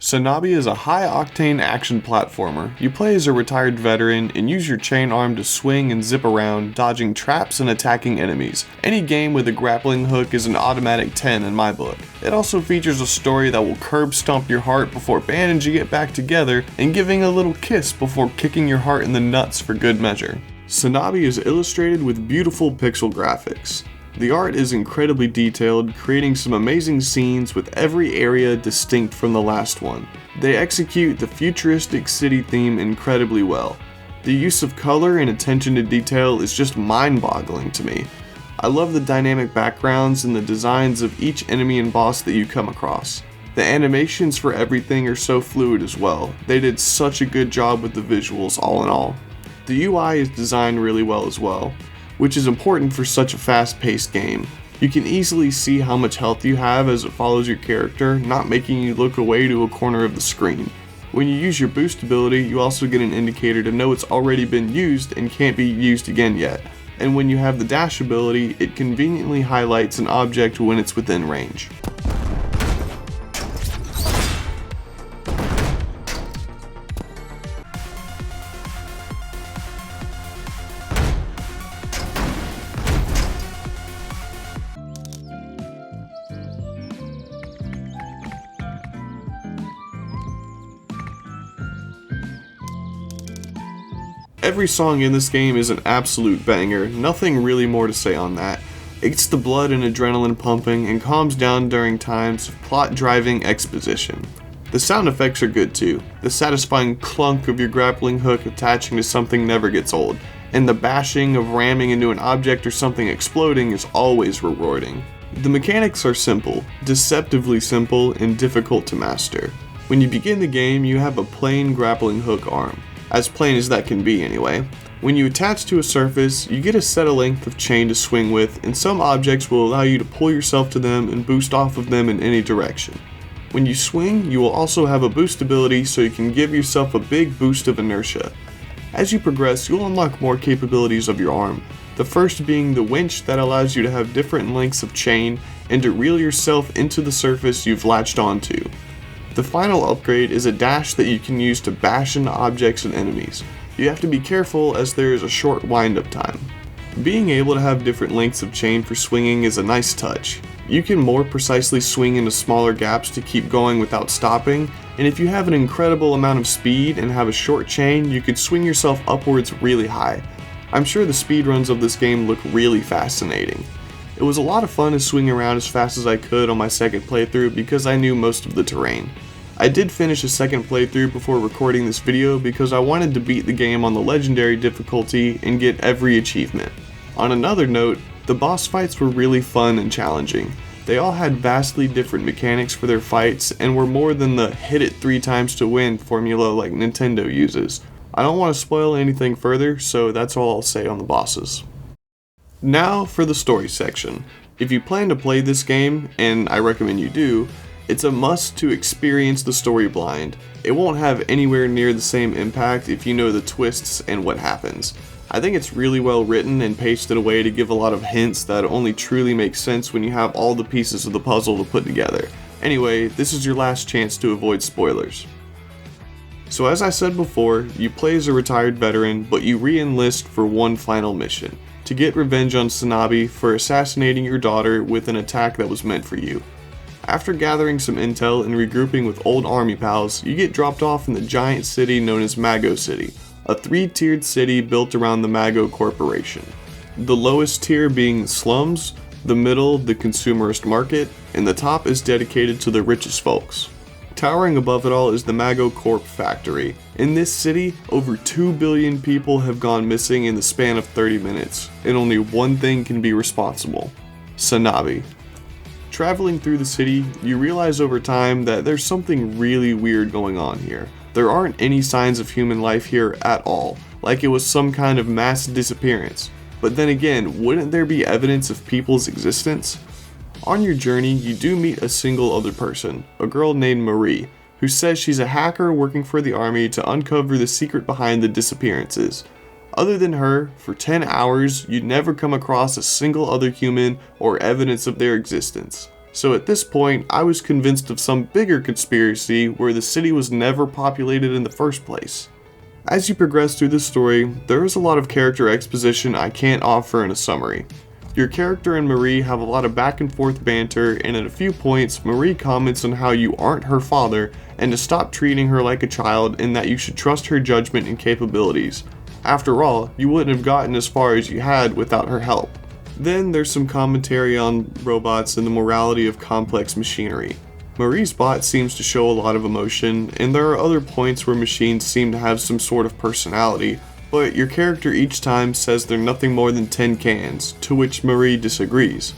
Sanabi is a high-octane action platformer. You play as a retired veteran and use your chain arm to swing and zip around, dodging traps and attacking enemies. Any game with a grappling hook is an automatic 10 in my book. It also features a story that will curb stomp your heart before bandaging it back together and giving a little kiss before kicking your heart in the nuts for good measure. Sanabi is illustrated with beautiful pixel graphics. The art is incredibly detailed, creating some amazing scenes with every area distinct from the last one. They execute the futuristic city theme incredibly well. The use of color and attention to detail is just mind-boggling to me. I love the dynamic backgrounds and the designs of each enemy and boss that you come across. The animations for everything are so fluid as well. They did such a good job with the visuals all in all. The UI is designed really well as well, which is important for such a fast-paced game. You can easily see how much health you have as it follows your character, not making you look away to a corner of the screen. When you use your boost ability, you also get an indicator to know it's already been used and can't be used again yet. And when you have the dash ability, it conveniently highlights an object when it's within range. Every song in this game is an absolute banger, nothing really more to say on that. It gets the blood and adrenaline pumping and calms down during times of plot-driving exposition. The sound effects are good too. The satisfying clunk of your grappling hook attaching to something never gets old, and the bashing of ramming into an object or something exploding is always rewarding. The mechanics are simple, deceptively simple, and difficult to master. When you begin the game, you have a plain grappling hook arm. As plain as that can be anyway. When you attach to a surface, you get a set length of chain to swing with, and some objects will allow you to pull yourself to them and boost off of them in any direction. When you swing, you will also have a boost ability so you can give yourself a big boost of inertia. As you progress, you'll unlock more capabilities of your arm, the first being the winch that allows you to have different lengths of chain and to reel yourself into the surface you've latched onto. The final upgrade is a dash that you can use to bash into objects and enemies. You have to be careful as there is a short wind-up time. Being able to have different lengths of chain for swinging is a nice touch. You can more precisely swing into smaller gaps to keep going without stopping, and if you have an incredible amount of speed and have a short chain, you could swing yourself upwards really high. I'm sure the speedruns of this game look really fascinating. It was a lot of fun to swing around as fast as I could on my second playthrough because I knew most of the terrain. I did finish a second playthrough before recording this video because I wanted to beat the game on the legendary difficulty and get every achievement. On another note, the boss fights were really fun and challenging. They all had vastly different mechanics for their fights and were more than the hit it 3 times to win formula like Nintendo uses. I don't want to spoil anything further, so that's all I'll say on the bosses. Now for the story section. If you plan to play this game, and I recommend you do, it's a must to experience the story blind. It won't have anywhere near the same impact if you know the twists and what happens. I think it's really well written and paced in a way to give a lot of hints that only truly make sense when you have all the pieces of the puzzle to put together. Anyway, this is your last chance to avoid spoilers. So as I said before, you play as a retired veteran, but you re-enlist for one final mission, to get revenge on Sanabi for assassinating your daughter with an attack that was meant for you. After gathering some intel and regrouping with old army pals, you get dropped off in the giant city known as Mago City, a 3-tiered city built around the Mago Corporation. The lowest tier being the slums, the middle the consumerist market, and the top is dedicated to the richest folks. Towering above it all is the Mago Corp factory. In this city, over 2 billion people have gone missing in the span of 30 minutes, and only one thing can be responsible: Sanabi. Traveling through the city, you realize over time that there's something really weird going on here. There aren't any signs of human life here at all, like it was some kind of mass disappearance. But then again, wouldn't there be evidence of people's existence? On your journey, you do meet a single other person, a girl named Marie, who says she's a hacker working for the army to uncover the secret behind the disappearances. Other than her, for 10 hours, you'd never come across a single other human or evidence of their existence. So at this point, I was convinced of some bigger conspiracy where the city was never populated in the first place. As you progress through the story, there is a lot of character exposition I can't offer in a summary. Your character and Marie have a lot of back and forth banter, and at a few points, Marie comments on how you aren't her father and to stop treating her like a child and that you should trust her judgment and capabilities. After all, you wouldn't have gotten as far as you had without her help. Then there's some commentary on robots and the morality of complex machinery. Marie's bot seems to show a lot of emotion, and there are other points where machines seem to have some sort of personality, but your character each time says they're nothing more than tin cans, to which Marie disagrees.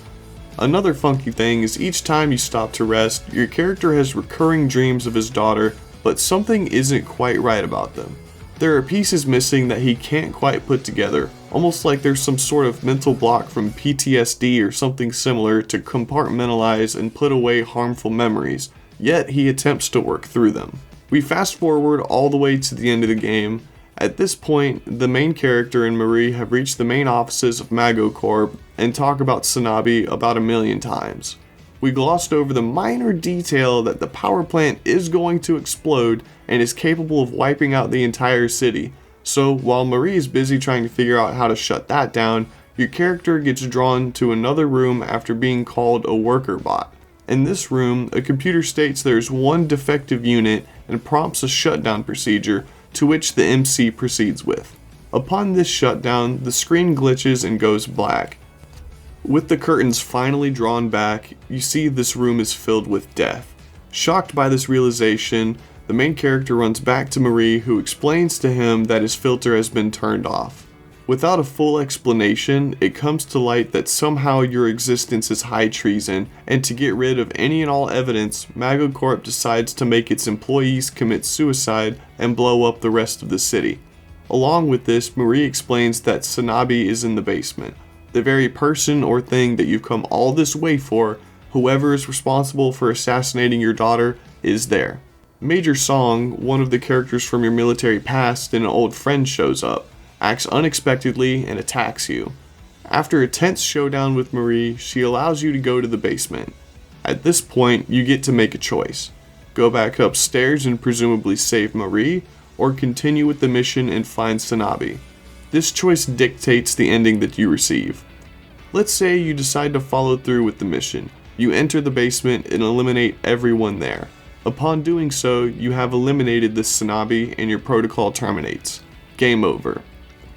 Another funky thing is each time you stop to rest, your character has recurring dreams of his daughter, but something isn't quite right about them. There are pieces missing that he can't quite put together, almost like there's some sort of mental block from PTSD or something similar to compartmentalize and put away harmful memories, yet he attempts to work through them. We fast forward all the way to the end of the game. At this point, the main character and Marie have reached the main offices of Mago Corp and talk about Sanabi about 1,000,000 times. We glossed over the minor detail that the power plant is going to explode and is capable of wiping out the entire city. So while Marie is busy trying to figure out how to shut that down, your character gets drawn to another room after being called a worker bot. In this room, a computer states there is one defective unit and prompts a shutdown procedure, to which the MC proceeds with. Upon this shutdown, the screen glitches and goes black. With the curtains finally drawn back, you see this room is filled with death. Shocked by this realization, the main character runs back to Marie, who explains to him that his filter has been turned off. Without a full explanation, it comes to light that somehow your existence is high treason, and to get rid of any and all evidence, Mago Corp decides to make its employees commit suicide and blow up the rest of the city. Along with this, Marie explains that Sanabi is in the basement. The very person or thing that you've come all this way for, whoever is responsible for assassinating your daughter, is there. Major Song, one of the characters from your military past and an old friend, shows up, acts unexpectedly, and attacks you. After a tense showdown with Marie, she allows you to go to the basement. At this point, you get to make a choice. Go back upstairs and presumably save Marie, or continue with the mission and find Sanabi. This choice dictates the ending that you receive. Let's say you decide to follow through with the mission. You enter the basement and eliminate everyone there. Upon doing so, you have eliminated the Sanabi and your protocol terminates. Game over.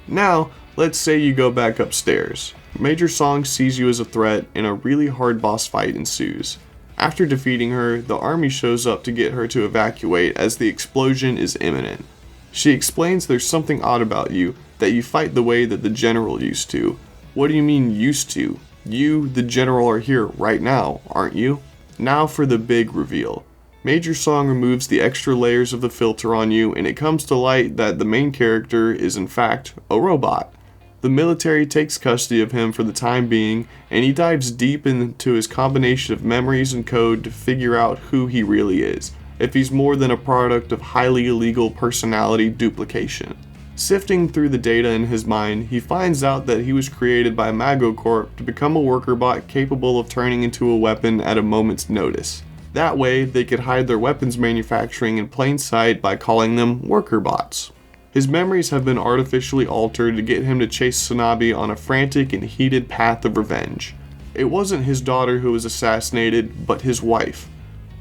Now, let's say you go back upstairs. Major Song sees you as a threat and a really hard boss fight ensues. After defeating her, the army shows up to get her to evacuate as the explosion is imminent. She explains there's something odd about you, that you fight the way that the general used to. What do you mean used to? You, the general, are here right now, aren't you? Now for the big reveal. Major Song removes the extra layers of the filter on you, and it comes to light that the main character is in fact a robot. The military takes custody of him for the time being, and he dives deep into his combination of memories and code to figure out who he really is, if he's more than a product of highly illegal personality duplication. Sifting through the data in his mind, he finds out that he was created by Mago Corp to become a worker bot capable of turning into a weapon at a moment's notice. That way, they could hide their weapons manufacturing in plain sight by calling them worker bots. His memories have been artificially altered to get him to chase Sanabi on a frantic and heated path of revenge. It wasn't his daughter who was assassinated, but his wife.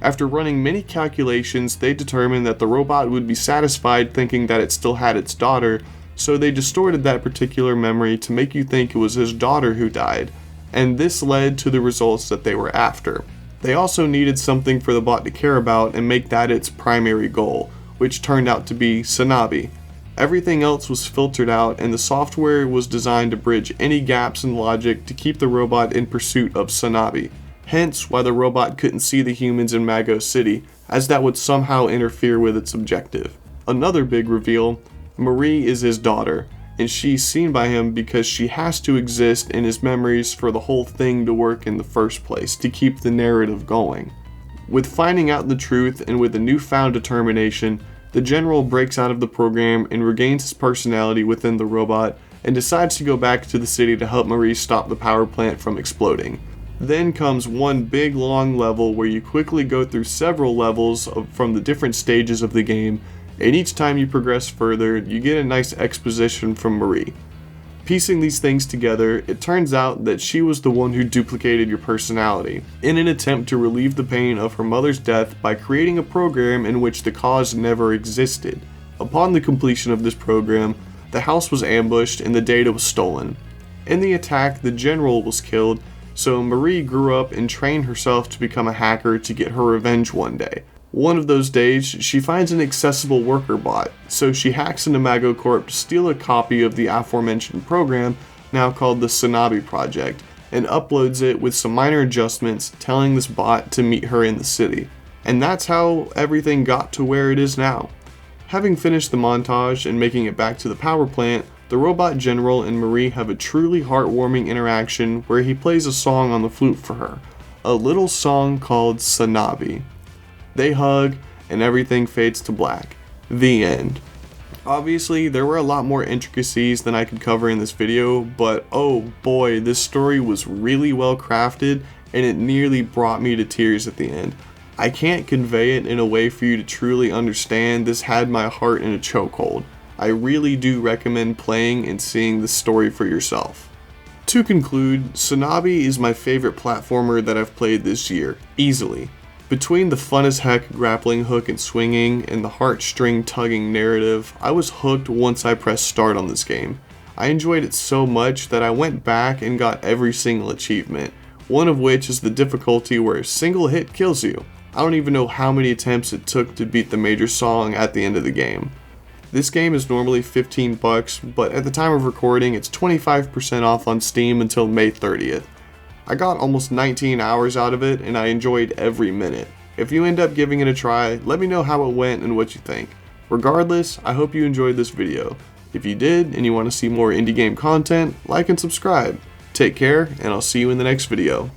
After running many calculations, they determined that the robot would be satisfied thinking that it still had its daughter, so they distorted that particular memory to make you think it was his daughter who died, and this led to the results that they were after. They also needed something for the bot to care about and make that its primary goal, which turned out to be Sanabi. Everything else was filtered out, and the software was designed to bridge any gaps in logic to keep the robot in pursuit of Sanabi. Hence why the robot couldn't see the humans in Mago City, as that would somehow interfere with its objective. Another big reveal, Marie is his daughter, and she's seen by him because she has to exist in his memories for the whole thing to work in the first place, to keep the narrative going. With finding out the truth and with a newfound determination, the general breaks out of the program and regains his personality within the robot and decides to go back to the city to help Marie stop the power plant from exploding. Then comes one big long level where you quickly go through several levels from the different stages of the game, and each time you progress further, you get a nice exposition from Marie. Piecing these things together, it turns out that she was the one who duplicated your personality, in an attempt to relieve the pain of her mother's death by creating a program in which the cause never existed. Upon the completion of this program, the house was ambushed and the data was stolen. In the attack, the general was killed, so Marie grew up and trained herself to become a hacker to get her revenge one day. One of those days, she finds an accessible worker bot, so she hacks into MagoCorp to steal a copy of the aforementioned program, now called the Sanabi project, and uploads it with some minor adjustments, telling this bot to meet her in the city. And that's how everything got to where it is now. Having finished the montage and making it back to the power plant, the robot general and Marie have a truly heartwarming interaction where he plays a song on the flute for her, a little song called Sanabi. They hug, and everything fades to black. The end. Obviously, there were a lot more intricacies than I could cover in this video, but oh boy, this story was really well crafted, and it nearly brought me to tears at the end. I can't convey it in a way for you to truly understand. This had my heart in a chokehold. I really do recommend playing and seeing this story for yourself. To conclude, Sanabi is my favorite platformer that I've played this year, easily. Between the fun as heck grappling hook and swinging and the heartstring tugging narrative, I was hooked once I pressed start on this game. I enjoyed it so much that I went back and got every single achievement, one of which is the difficulty where a single hit kills you. I don't even know how many attempts it took to beat the major song at the end of the game. This game is normally $15, but at the time of recording it's 25% off on Steam until May 30th. I got almost 19 hours out of it and I enjoyed every minute. If you end up giving it a try, let me know how it went and what you think. Regardless, I hope you enjoyed this video. If you did and you want to see more indie game content, like and subscribe. Take care, and I'll see you in the next video.